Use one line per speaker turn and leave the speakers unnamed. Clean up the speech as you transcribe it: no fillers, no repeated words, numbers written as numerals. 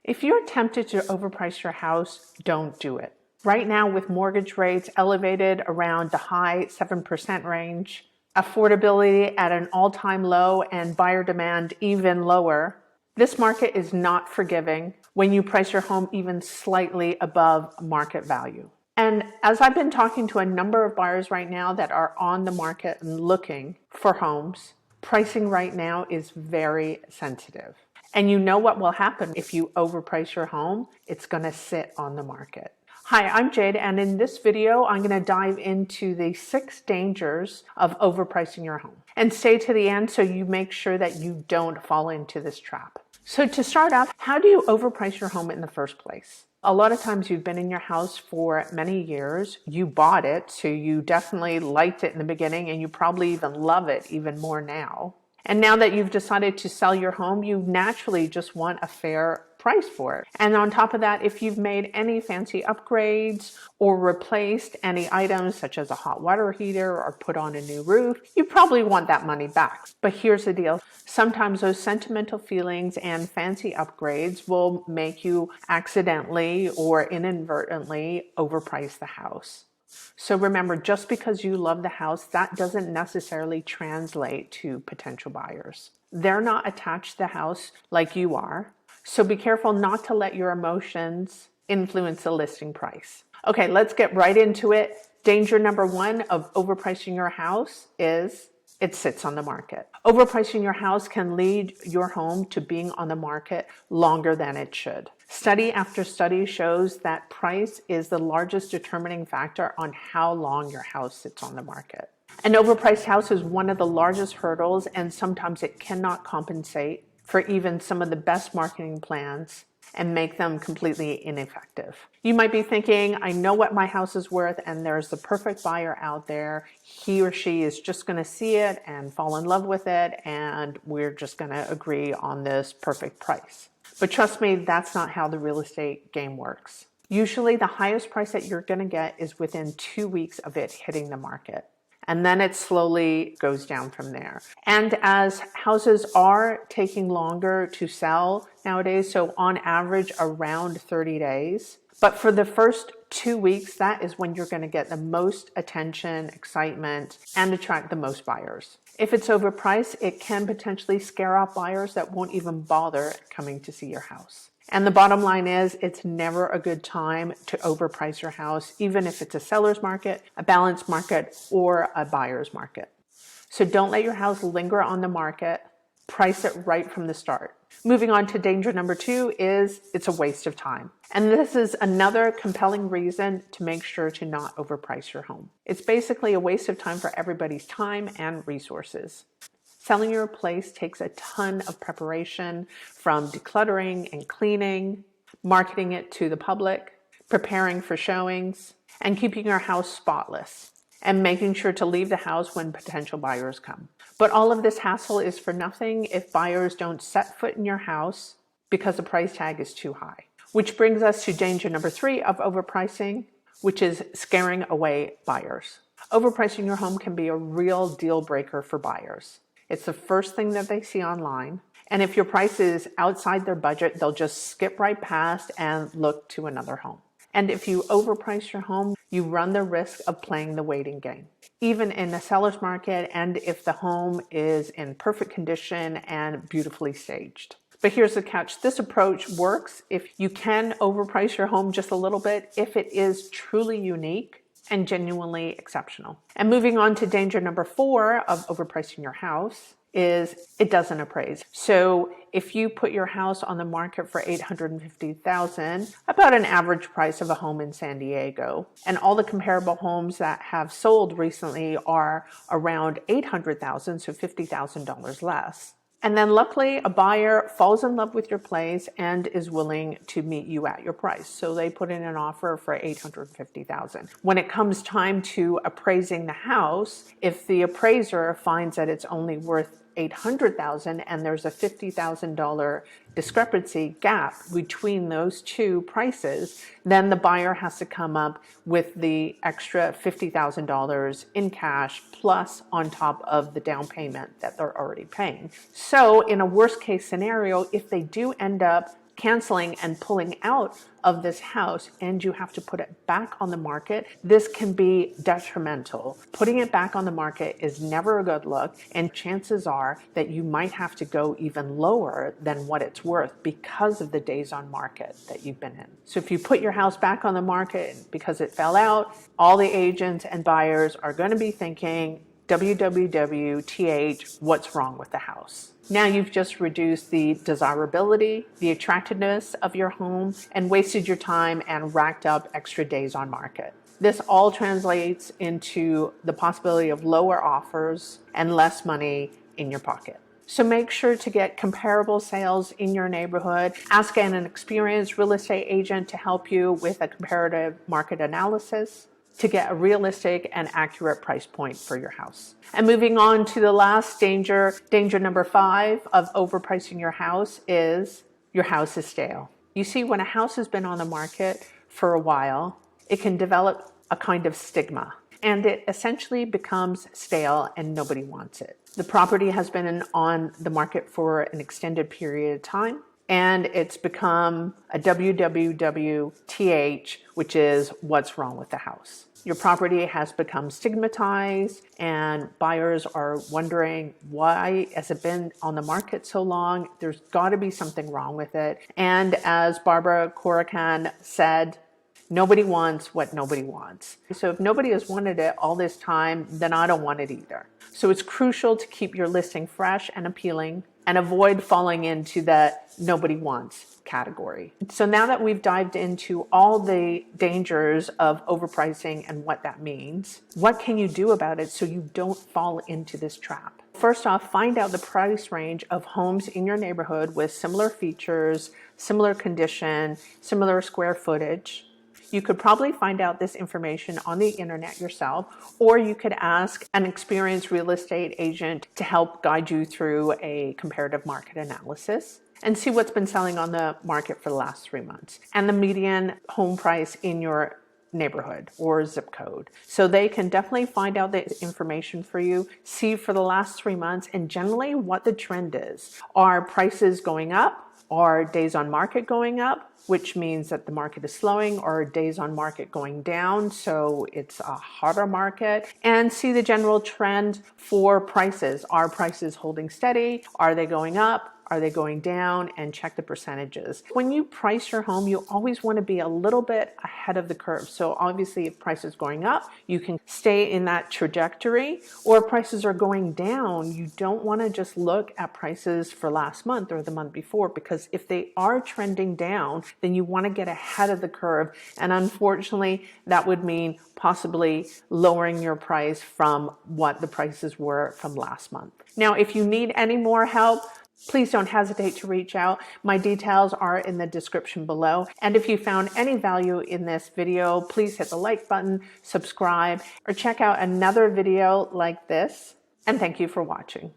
If you're tempted to overprice your house, don't do it. Right now, with mortgage rates elevated around the high 7% range, affordability at an all-time low, and buyer demand even lower, this market is not forgiving when you price your home even slightly above market value. And as I've been talking to a number of buyers right now that are on the market and looking for homes, pricing right now is very sensitive. And you know what will happen if you overprice your home? It's going to sit on the market. Hi, I'm Jade, and in this video, I'm going to dive into the 6 dangers of overpricing your home. And stay to the end so you make sure that you don't fall into this trap. So to start off, how do you overprice your home in the first place? A lot of times you've been in your house for many years, you bought it, so you definitely liked it in the beginning, and you probably even love it even more now. And now that you've decided to sell your home, you naturally just want a fair price for it. And on top of that, if you've made any fancy upgrades or replaced any items such as a hot water heater or put on a new roof, you probably want that money back. But here's the deal. Sometimes those sentimental feelings and fancy upgrades will make you accidentally or inadvertently overprice the house. So remember, just because you love the house, that doesn't necessarily translate to potential buyers. They're not attached to the house like you are. So be careful not to let your emotions influence the listing price. Okay, let's get right into it. Danger number 1 of overpricing your house is it sits on the market. Overpricing your house can lead your home to being on the market longer than it should. Study after study shows that price is the largest determining factor on how long your house sits on the market. An overpriced house is one of the largest hurdles, and sometimes it cannot compensate for even some of the best marketing plans and make them completely ineffective. You might be thinking, I know what my house is worth, and there's the perfect buyer out there. He or she is just going to see it and fall in love with it, and we're just going to agree on this perfect price. But trust me, that's not how the real estate game works. Usually the highest price that you're going to get is within 2 weeks of it hitting the market. And then it slowly goes down from there. And as houses are taking longer to sell nowadays, so on average around 30 days, but for the first 2 weeks, that is when you're going to get the most attention, excitement, and attract the most buyers. If it's overpriced, it can potentially scare off buyers that won't even bother coming to see your house. And the bottom line is, it's never a good time to overprice your house, even if it's a seller's market, a balanced market, or a buyer's market. So don't let your house linger on the market. Price it right from the start. Moving on to danger number 2 is it's a waste of time. And this is another compelling reason to make sure to not overprice your home. It's basically a waste of time for everybody's time and resources. Selling your place takes a ton of preparation, from decluttering and cleaning, marketing it to the public, preparing for showings, and keeping your house spotless, and making sure to leave the house when potential buyers come. But all of this hassle is for nothing if buyers don't set foot in your house because the price tag is too high. Which brings us to danger number 3 of overpricing, which is scaring away buyers. Overpricing your home can be a real deal breaker for buyers. It's the first thing that they see online. And if your price is outside their budget, they'll just skip right past and look to another home. And if you overprice your home, you run the risk of playing the waiting game, even in the seller's market, and if the home is in perfect condition and beautifully staged. But here's the catch. This approach works if you can overprice your home just a little bit, if it is truly unique and genuinely exceptional. And moving on to danger number 4 of overpricing your house is it doesn't appraise. So if you put your house on the market for $850,000, about an average price of a home in San Diego, and all the comparable homes that have sold recently are around $800,000, so $50,000 less. And then luckily a buyer falls in love with your place and is willing to meet you at your price. So they put in an offer for $850,000. When it comes time to appraising the house, if the appraiser finds that it's only worth $800,000 and there's a $50,000 discrepancy gap between those two prices, then the buyer has to come up with the extra $50,000 in cash plus on top of the down payment that they're already paying. So in a worst case scenario, if they do end up canceling and pulling out of this house and you have to put it back on the market, this can be detrimental. Putting it back on the market is never a good look, and chances are that you might have to go even lower than what it's worth because of the days on market that you've been in. So if you put your house back on the market because it fell out, all the agents and buyers are going to be thinking, WWWTH, what's wrong with the house? Now you've just reduced the desirability, the attractiveness of your home, and wasted your time and racked up extra days on market. This all translates into the possibility of lower offers and less money in your pocket. So make sure to get comparable sales in your neighborhood. Ask an experienced real estate agent to help you with a comparative market analysis to get a realistic and accurate price point for your house. And moving on to the last danger number 5 of overpricing your house is your house is stale. You see, when a house has been on the market for a while, it can develop a kind of stigma, and it essentially becomes stale and nobody wants it. The property has been on the market for an extended period of time, and it's become a WWWTH, which is what's wrong with the house. Your property has become stigmatized and buyers are wondering, why has it been on the market so long? There's got to be something wrong with it. And as Barbara Corrigan said, nobody wants what nobody wants. So if nobody has wanted it all this time, then I don't want it either. So it's crucial to keep your listing fresh and appealing and avoid falling into the nobody wants category. So now that we've dived into all the dangers of overpricing and what that means, what can you do about it so you don't fall into this trap? First off, find out the price range of homes in your neighborhood with similar features, similar condition, similar square footage. You could probably find out this information on the internet yourself, or you could ask an experienced real estate agent to help guide you through a comparative market analysis and see what's been selling on the market for the last 3 months and the median home price in your neighborhood or zip code. So they can definitely find out the information for you, see for the last 3 months and generally what the trend is. Are prices going up? Are days on market going up, which means that the market is slowing, or days on market going down, so it's a hotter market? And see the general trend for prices. Are prices holding steady? Are they going up? Are they going down? And check the percentages. When you price your home, you always want to be a little bit ahead of the curve. So obviously if prices going up, you can stay in that trajectory, or if prices are going down, you don't want to just look at prices for last month or the month before, because if they are trending down, then you want to get ahead of the curve. And unfortunately, that would mean possibly lowering your price from what the prices were from last month. Now, if you need any more help, please don't hesitate to reach out. My details are in the description below. And if you found any value in this video, please hit the like button, subscribe, or check out another video like this. And thank you for watching.